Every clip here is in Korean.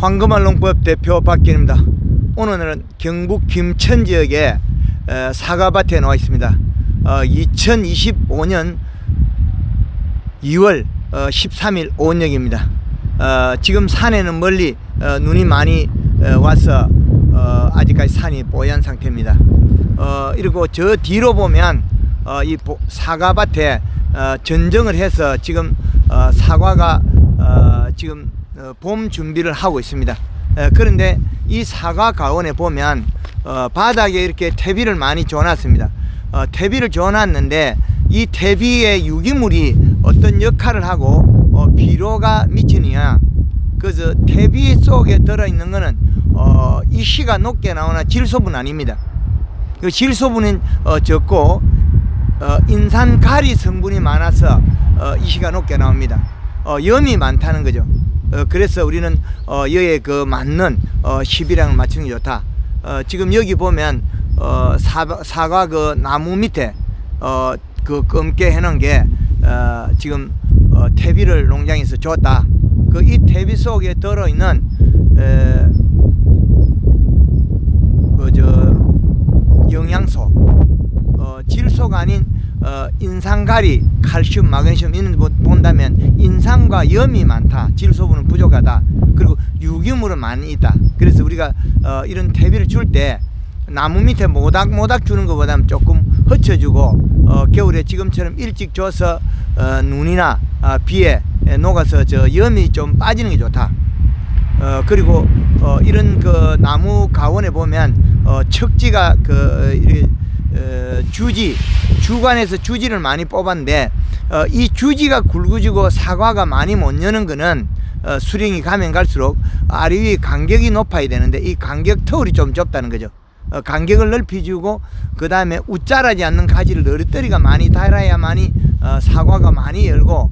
황금알농법 대표 박기현입니다. 오늘은 경북 김천 지역의 사과밭에 나와 있습니다. 2025년 2월 13일 오전역입니다. 지금 산에는 멀리 눈이 많이 와서 아직까지 산이 뽀얀 상태입니다. 그리고 저 뒤로 보면 이 사과밭에 전정을 해서 지금 사과가 지금 봄 준비를 하고 있습니다. 그런데 이 사과 가원에 보면 바닥에 이렇게 퇴비를 많이 줘놨습니다. 퇴비를 줘놨는데 이 퇴비의 유기물이 어떤 역할을 하고 비료가 미치느냐, 그래서 퇴비 속에 들어있는 것은 이시가 높게 나오나 질소분 아닙니다. 그 질소분은 적고 인산가리 성분이 많아서 이시가 높게 나옵니다. 염이 많다는 거죠. 그래서 우리는 여기에 그 맞는 시비량을 맞추는 게 좋다. 지금 여기 보면 사과 그 나무 밑에 그 검게 해놓은 게 지금 퇴비를 농장에서 줬다. 그 이 퇴비 속에 들어있는 영양소, 질소가 아닌 인산가리, 칼슘, 마그네슘 이런 거 본다면 인산과 염이 많다. 질소분은 부족하다. 그리고 유기물은 많이 있다. 그래서 우리가 이런 퇴비를 줄 때 나무 밑에 모닥모닥 주는 것보다는 조금 흩쳐주고 겨울에 지금처럼 일찍 줘서 눈이나 비에 녹아서 염이 좀 빠지는 게 좋다. 그리고 이런 그 나무 가원에 보면 척지가 주관에서 주지를 많이 뽑았는데 이 주지가 굵어지고 사과가 많이 못 여는 거는 수령이 가면 갈수록 아래 위 간격이 높아야 되는데 이 간격 터울이 좀 좁다는 거죠. 간격을 넓혀주고 그 다음에 웃자라지 않는 가지를 너리더리가 많이 달아야만이 사과가 많이 열고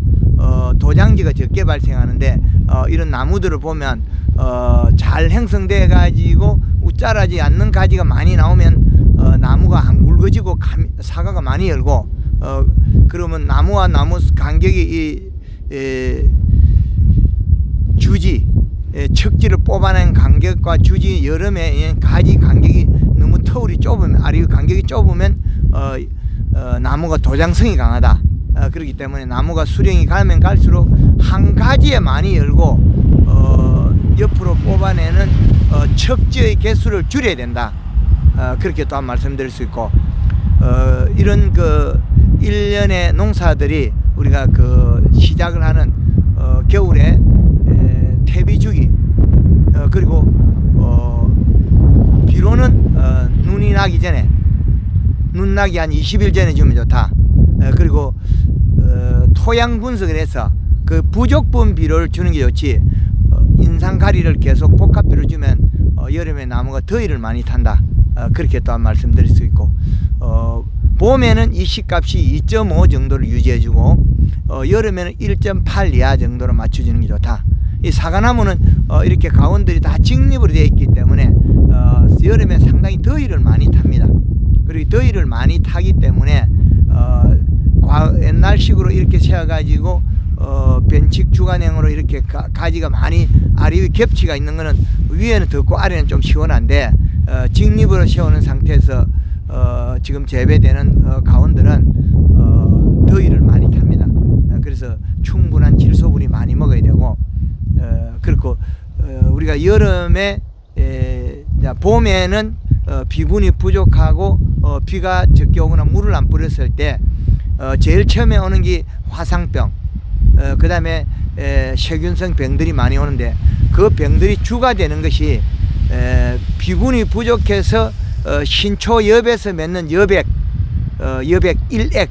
도장지가 적게 발생하는데 이런 나무들을 보면 잘 형성돼 가지고 웃자라지 않는 가지가 많이 나오면 나무가 안 굵어지고 사과가 많이 열고 그러면 나무와 나무 간격이 주지 척지를 뽑아낸 간격과 주지 여름에 가지 간격이 너무 터울이 좁으면 아래 간격이 좁으면 나무가 도장성이 강하다. 그렇기 때문에 나무가 수령이 가면 갈수록 한 가지에 많이 열고 옆으로 뽑아내는 척지의 개수를 줄여야 된다. 그렇게 또한 말씀드릴 수 있고 이런 그 일련의 농사들이 우리가 그 시작을 하는 겨울에 퇴비주기 그리고 비료는 눈이 나기 전에 눈 나기 한 20일 전에 주면 좋다. 그리고 토양 분석을 해서 그 부족분 비료를 주는 게 좋지 인산가리를 계속 복합비료 주면 여름에 나무가 더위를 많이 탄다. 그렇게 또한 말씀드릴 수 있고 봄에는 이 시값이 2.5 정도를 유지해주고 여름에는 1.8 이하 정도로 맞춰주는 게 좋다. 이 사과나무는 이렇게 가원들이 다 직립으로 되어 있기 때문에 여름에 상당히 더위를 많이 탑니다. 그리고 더위를 많이 타기 때문에 옛날식으로 이렇게 세워가지고 변칙 주간형으로 이렇게 가지가 많이 아래 위 겹치가 있는 거는 위에는 덥고 아래는 좀 시원한데 직립으로 세우는 상태에서 지금 재배되는 가원들은 더위를 많이 탑니다. 그래서 충분한 질소분이 많이 먹어야 되고 그리고 우리가 여름에 봄에는 비분이 부족하고 비가 적게 오거나 물을 안 뿌렸을 때 제일 처음에 오는 게 화상병, 그 다음에 세균성 병들이 많이 오는데 그 병들이 주가 되는 것이 비군이 부족해서 신초엽에서 맺는 여백 1액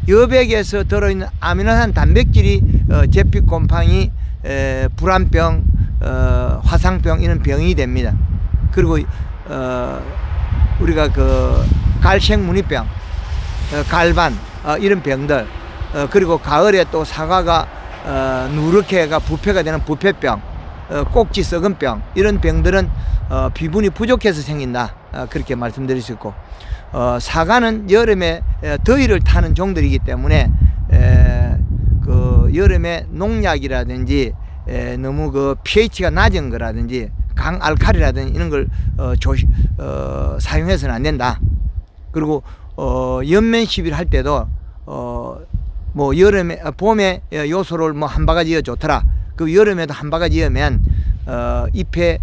여백에서 들어있는 아미노산 단백질이 제피곰팡이, 불안병, 화상병 이런 병이 됩니다. 그리고 우리가 그 갈색무늬병, 갈반 이런 병들 그리고 가을에 또 사과가 누렇게 해가 부패가 되는 부패병, 꼭지 썩은병 이런 병들은 비분이 부족해서 생긴다. 그렇게 말씀드릴 수 있고 사과는 여름에 더위를 타는 종들이기 때문에 그 여름에 농약이라든지 너무 그 pH가 낮은 거라든지 강알칼리라든지 이런 걸 사용해서는 안 된다. 그리고 연면 시비를 할 때도 뭐 여름에 봄에 요소를 뭐 한 바가지 이어 좋더라. 그 여름에도 한 바가지 이으면 잎에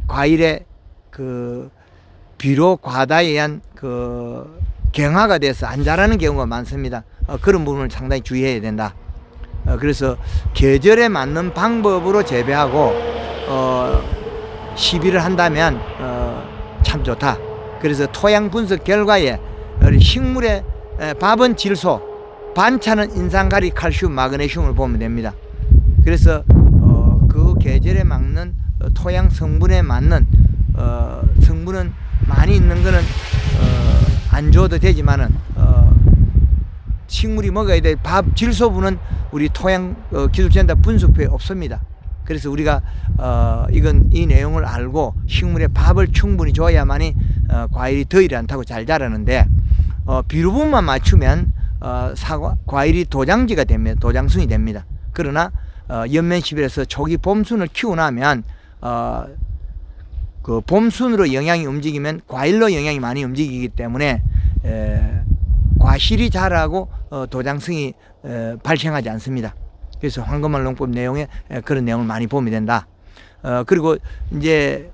과일에 그 비료 과다에 의한 그 경화가 돼서 안 자라는 경우가 많습니다. 그런 부분을 상당히 주의해야 된다. 그래서 계절에 맞는 방법으로 재배하고 시비를 한다면 참 좋다. 그래서 토양 분석 결과에 식물의 밥은 질소, 반찬은 인산가리, 칼슘, 마그네슘을 보면 됩니다. 그래서 그 계절에 맞는 토양 성분에 맞는 성분은 많이 있는 거는 안 줘도 되지만은 식물이 먹어야 될 밥 질소분은 우리 토양 기술센터 분석표에 없습니다. 그래서 우리가 이 내용을 알고 식물에 밥을 충분히 줘야만이 과일이 더이를 안 타고 잘 자라는데 비료분만 맞추면 과일이 도장지가 됩니다. 도장순이 됩니다. 그러나 연면시비에서 초기 봄순을 키우고 나면 그 봄순으로 영양이 움직이면 과일로 영양이 많이 움직이기 때문에 과실이 자라고 도장성이 발생하지 않습니다. 그래서 황금알 농법 내용에 그런 내용을 많이 보면 된다. 그리고 이제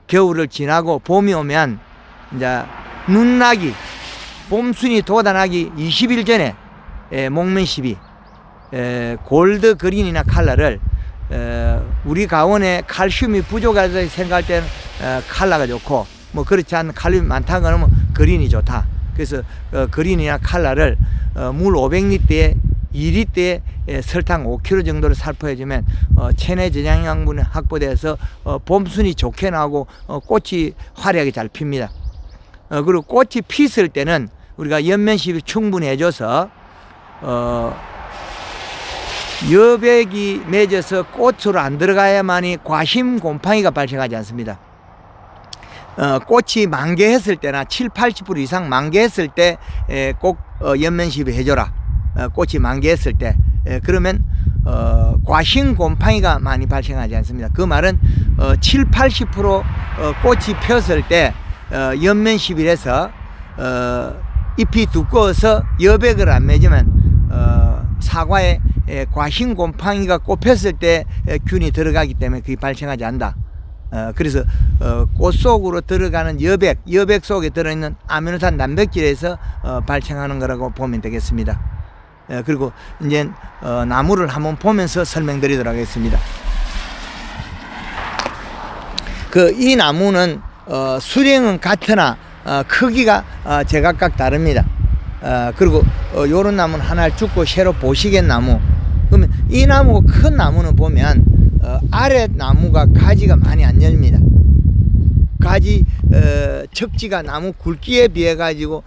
겨울을 지나고 봄이 오면 이제 눈나기, 봄순이 돋아나기 20일 전에 목면시비 골드 그린이나 칼라를 우리 가원에 칼슘이 부족하다 생각할 때는 칼라가 좋고 뭐 그렇지 않은 칼륨이 많다 그러면 그린이 좋다. 그래서 그린이나 칼라를 물 500리터에 2리터에 설탕 5kg 정도를 살포해주면 체내 저장양분이 확보돼서 봄순이 좋게 나오고 꽃이 화려하게 잘 핍니다. 그리고 꽃이 피었을 때는 우리가 연면시비 충분히 해줘서 여백이 맺어서 꽃으로 안 들어가야만이 과심 곰팡이가 발생하지 않습니다. 꽃이 만개했을 때나 70~80% 이상 만개했을 때 꼭 연면시비 해줘라. 꽃이 만개했을 때 그러면 과심 곰팡이가 많이 발생하지 않습니다. 그 말은 70~80% 꽃이 폈을 때 연면시비를 해서 잎이 두꺼워서 여백을 안 맺으면 사과에 과심 곰팡이가 꽃폈을 때 균이 들어가기 때문에 그게 발생하지 않는다. 그래서 꽃 속으로 들어가는 여백 속에 들어있는 아미노산 단백질에서 발생하는 거라고 보면 되겠습니다. 그리고 이제 나무를 한번 보면서 설명드리도록 하겠습니다. 이 나무는 수령은 같으나 크기가 제각각 다릅니다. 그리고 요런 나무는 하나를 죽고 새로 보시겐 나무. 그러면 이 나무 큰 나무는 보면 아래 나무가 가지가 많이 안 열립니다. 가지 척지가 나무 굵기에 비해 가지고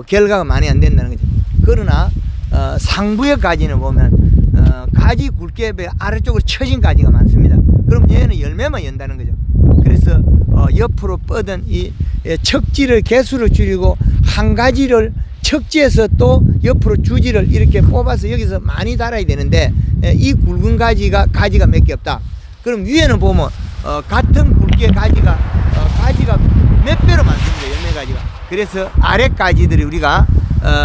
결과가 많이 안 된다는 거죠. 그러나 상부의 가지는 보면 가지 굵기에 비해 아래쪽으로 처진 가지가 많습니다. 그럼 얘는 열매만 연다는 거죠. 그래서 옆으로 뻗은 이 척지를 개수를 줄이고 한 가지를 척지에서 또 옆으로 주지를 이렇게 뽑아서 여기서 많이 달아야 되는데 이 굵은 가지가 몇 개 없다. 그럼 위에는 보면 같은 굵기의 가지가 몇 배로 많습니다. 열매 가지가. 그래서 아래 가지들이 우리가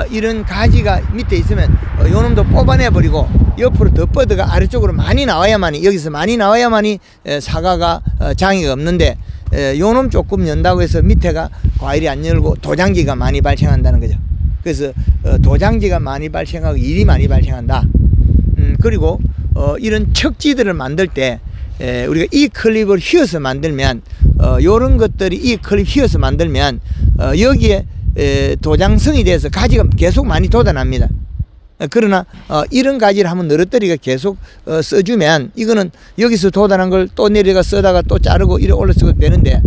이런 가지가 밑에 있으면 요놈도 뽑아내 버리고 옆으로 더 뻗어가 아래쪽으로 많이 나와야만이 여기서 많이 나와야만이 사과가 장애가 없는데 요놈 조금 연다고 해서 밑에가 과일이 안 열고 도장지가 많이 발생한다는 거죠. 그래서 도장지가 많이 발생하고 일이 많이 발생한다. 그리고 이런 척지들을 만들 때 우리가 이 클립을 휘어서 만들면 요런 것들이 이 클립 휘어서 만들면 여기에 도장성이 돼서 가지가 계속 많이 돋아납니다. 그러나 이런 가지를 한번 늘어뜨리가 계속 써주면 이거는 여기서 돋아난 걸 또 내려가 써다가 또 자르고 이래 올려쓰고 되는데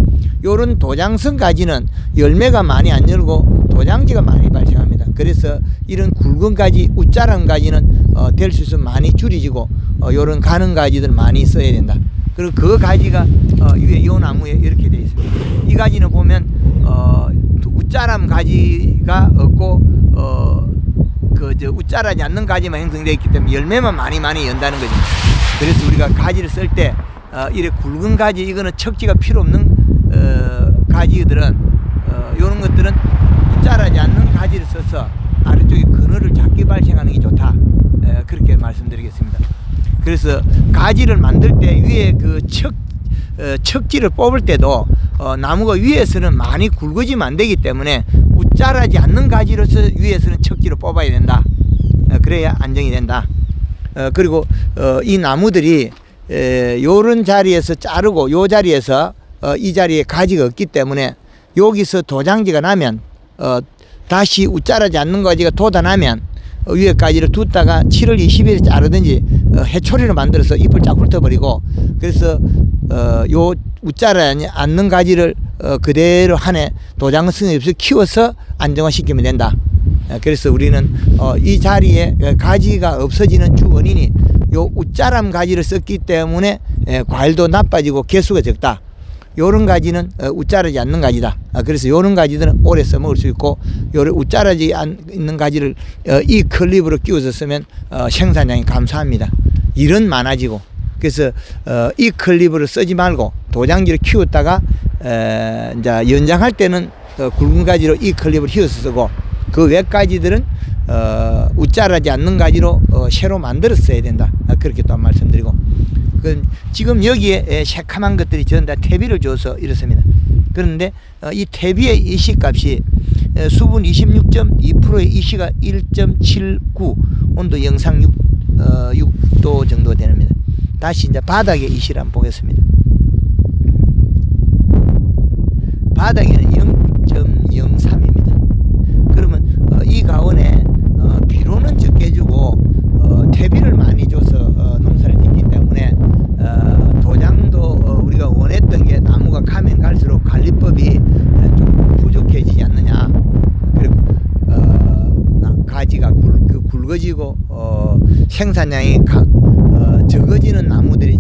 요런 도장성 가지는 열매가 많이 안 열고 도장지가 많이 발생합니다. 그래서 이런 굵은 가지, 우짜란 가지는 될 수 있으면 많이 줄이지고 요런 가는 가지들 많이 써야 된다. 그리고 그 가지가 위에 요 나무에 이렇게 되어 있습니다. 이 가지는 보면 우짜람 가지가 없고 우짜라지 않는 가지만 형성되어 있기 때문에 열매만 많이 연다는 거죠. 그래서 우리가 가지를 쓸 때 이래 굵은 가지, 이거는 척지가 필요 없는 가지들은 이런 것들은 자라지 않는 가지를 써서 아래쪽에 그늘을 작게 발생하는 게 좋다. 그렇게 말씀드리겠습니다. 그래서 가지를 만들 때 위에 그 척지를 뽑을 때도 나무가 위에서는 많이 굵어지면 안 되기 때문에 자라지 않는 가지로서 위에서는 척지를 뽑아야 된다. 그래야 안정이 된다. 그리고 이 나무들이 요런 자리에서 자르고 요 자리에서 이 자리에 가지가 없기 때문에 여기서 도장지가 나면 다시 자라지 않는 가지가 돋아나면 위에 가지를 뒀다가 7월 20일에 자르든지 해초리를 만들어서 잎을 쫙 훑어버리고, 그래서 요 자라지 않는 가지를 그대로 한 해 도장성이 없이 키워서 안정화시키면 된다. 그래서 우리는 이 자리에 가지가 없어지는 주 원인이 요 웃자람 가지를 썼기 때문에 과일도 나빠지고 개수가 적다. 요런 가지는 웃자라지 않는 가지다. 그래서 요런 가지들은 오래 써먹을 수 있고, 요런 웃자라지 않는 가지를 이 클립으로 끼워서 쓰면 생산량이 감소합니다. 일은 많아지고. 그래서 이 클립으로 쓰지 말고 도장지를 키웠다가 이제 연장할 때는 굵은 가지로 이 클립을 휘어서 쓰고, 그 외 가지들은 웃자라지 않는 가지로 새로 만들어 써야 된다. 그렇게 또 말씀드리고, 지금 여기에 새카만 것들이 전부 다 퇴비를 줘서 이렇습니다. 그런데 이 퇴비의 이시값이 수분 26.2%의 이시가 1.79, 온도 영상 6도 정도 됩니다. 다시 이제 바닥의 이시를 한번 보겠습니다. 바닥에는 0.03입니다. 그러면 이 가온에 비료는 적게 주고 퇴비를 많이 줘서 농사를 짓기 때문에 도장도 우리가 원했던 게 나무가 가면 갈수록 관리법이 좀 부족해지지 않느냐. 그리고 가지가 굵어지고 생산량이 적어지는 나무들이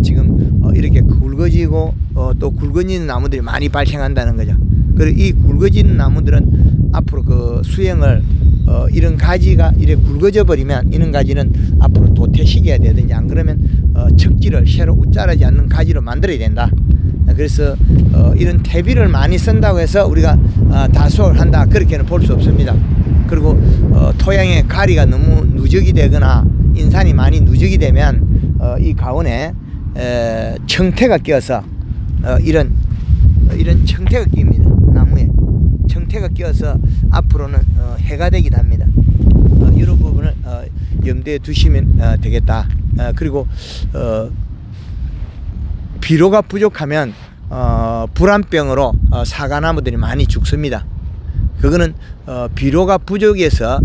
지금 이렇게 굵어지고 또 굵어지는 나무들이 많이 발생한다는 거죠. 그리고 이 굵어지는 나무들은 앞으로 그 수행을 이런 가지가 이렇게 굵어져 버리면 이런 가지는 앞으로 도태시켜야 되든지, 안 그러면 척지를 새로 웃자라지 않는 가지로 만들어야 된다. 그래서 이런 퇴비를 많이 쓴다고 해서 우리가 다수를 한다, 그렇게는 볼 수 없습니다. 그리고 토양의 가리가 너무 누적이 되거나 인산이 많이 누적이 되면 이 가운에 청태가 끼어서 이런 청태가 끼입니다. 나무에 청태가 끼어서 앞으로는 해가 되기도 합니다. 이런 부분을 염두에 두시면 되겠다. 그리고 비료가 부족하면 불안병으로 사과나무들이 많이 죽습니다. 그거는 비료가 부족해서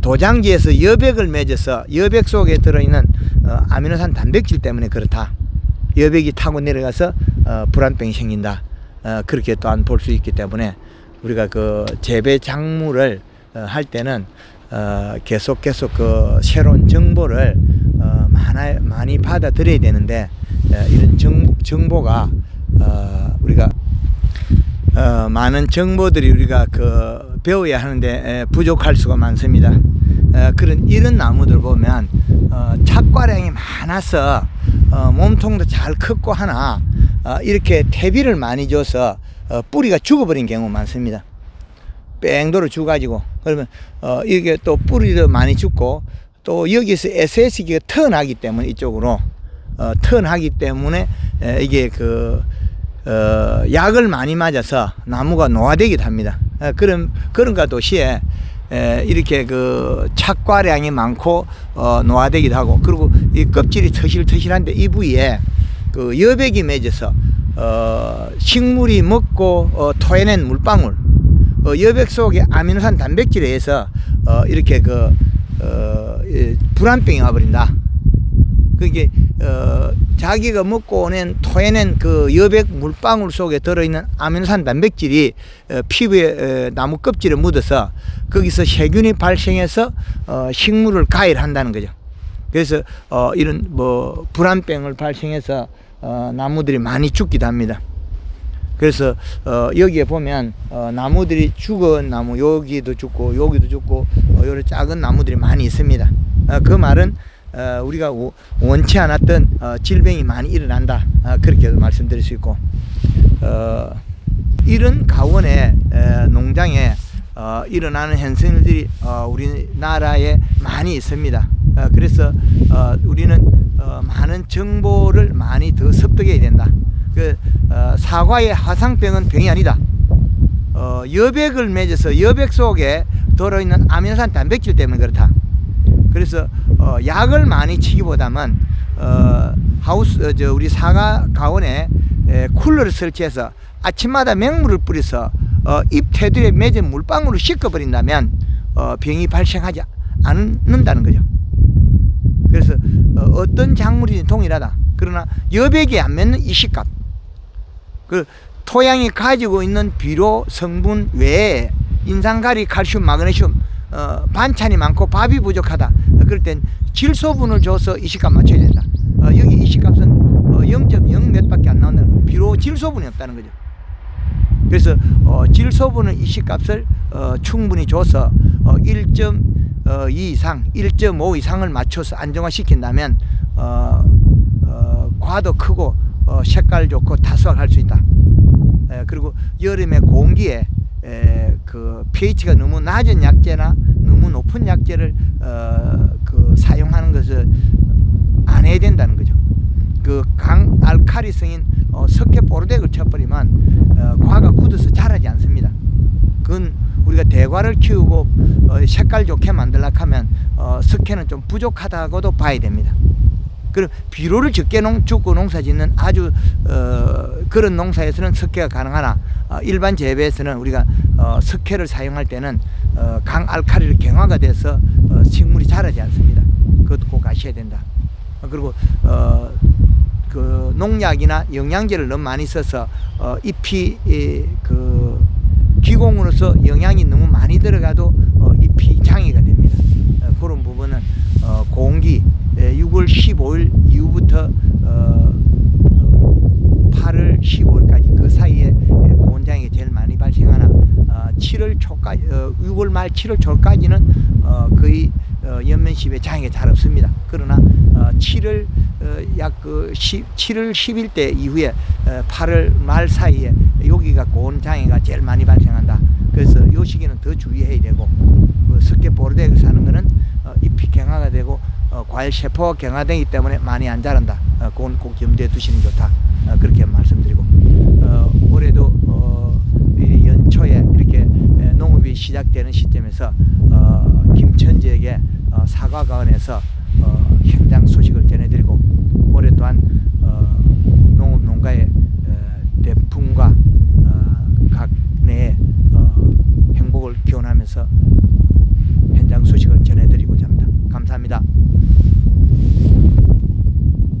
도장지에서 여백을 맺어서 여백 속에 들어있는 아미노산 단백질 때문에 그렇다. 여백이 타고 내려가서 불안병이 생긴다. 그렇게 또한 볼 수 있기 때문에 우리가 그 재배 작물을 할 때는 계속 그 새로운 정보를 많이 받아들여야 되는데, 이런 정보가 우리가 많은 정보들이 우리가 그 배워야 하는데 부족할 수가 많습니다. 이런 나무들 보면 착과량이 많아서 몸통도 잘 컸고 하나 이렇게 퇴비를 많이 줘서 뿌리가 죽어버린 경우 많습니다. 뺑도로 죽어가지고, 그러면 이게 또 뿌리도 많이 죽고, 또 여기서 SS기가 턴하기 때문에 이쪽으로 턴하기 때문에 이게 그 약을 많이 맞아서 나무가 노화되기도 합니다. 그런가 도시에 이렇게 그 착과량이 많고 노화되기도 하고, 그리고 이 껍질이 터실터실한데 이 부위에 그 여백이 맺어서 식물이 먹고 토해낸 물방울, 여백 속에 아미노산 단백질에 의해서 이렇게 그 불안병이 와버린다. 그게 자기가 먹고 오는 토해낸 그 여백 물방울 속에 들어있는 아미노산 단백질이 피부에 나무 껍질에 묻어서 거기서 세균이 발생해서 식물을 가열한다는 거죠. 그래서 이런 뭐 불안병을 발생해서 나무들이 많이 죽기도 합니다. 그래서 여기에 보면 나무들이 죽은 나무, 여기도 죽고 여기도 죽고 요런 작은 나무들이 많이 있습니다. 그 말은 우리가 원치 않았던 질병이 많이 일어난다. 그렇게 말씀드릴 수 있고, 이런 가원의 농장에 일어나는 현상들이 우리나라에 많이 있습니다. 그래서 우리는 많은 정보를 많이 더 습득해야 된다. 사과의 화상병은 병이 아니다. 여백을 맺어서 여백 속에 들어있는 아미노산 단백질 때문에 그렇다. 그래서 약을 많이 치기보다는 우리 사과 가원에 쿨러를 설치해서 아침마다 맹물을 뿌려서 잎 테두리에 맺은 물방울을 씻어버린다면 병이 발생하지 않는다는 거죠. 그래서 어떤 작물이든 동일하다. 그러나 여백이 안 맺는 이 식값, 그 토양이 가지고 있는 비료 성분 외에 인산가리, 칼슘, 마그네슘, 반찬이 많고 밥이 부족하다. 그럴 땐 질소분을 줘서 이 식값 맞춰야 된다. 여기 이 식값은 0.0 몇 밖에 안 나온다는 거예요. 비료 질소분이 없다는 거죠. 그래서 질소분은 이 식값을 충분히 줘서 1.2 이상, 1.5 이상을 맞춰서 안정화시킨다면 과도 크고 색깔 좋고 다수확할 수 있다. 그리고 여름에 공기에 그 pH가 너무 낮은 약재나 너무 높은 약재를 사용하는 것을 안 해야 된다는 거죠. 그 강알칼리성인 석회보르덱을 쳐버리면 과가 굳어서 자라지 않습니다. 그건 우리가 대과를 키우고 색깔 좋게 만들려고 하면 석회는 좀 부족하다고도 봐야 됩니다. 그럼 비료를 적게 주고 농사 짓는 아주 그런 농사에서는 석회가 가능하나 일반 재배에서는 우리가 석회를 사용할 때는 강알칼리로 경화가 돼서 식물이 자라지 않습니다. 그것도 꼭 아셔야 된다. 그리고 그 농약이나 영양제를 너무 많이 써서 잎이 기공으로서 영양이 너무 많이 들어가도 잎이 장애가 됩니다. 그런 부분은 공기 6월 15일 이후부터 8월 15일까지 그 사이에 고온장애가 제일 많이 발생하나 7월 초까지 6월 말 7월 초까지는 거의 연면십에 장애가 잘 없습니다. 그러나 7월 약 7월 10일 때 이후에 8월 말 사이에 여기가 고온장애가 제일 많이 발생한다. 그래서 이 시기는 더 주의해야 되고, 석회보르덱을 사는 거는 잎이 경화가 되고 과일 세포가 경화되기 때문에 많이 안 자란다. 그건 꼭 염두에 두시는 좋다. 그렇게 말씀드리고, 올해도 연초에 이렇게 농업이 시작되는 시점에서 김천 지역의 사과가원에서 현장 소식을 전해드리고, 올해 또한 농업 농가의 대풍과 각 내의 행복을 기원하면서 현장 소식을 전해드리고자 합니다. 감사합니다.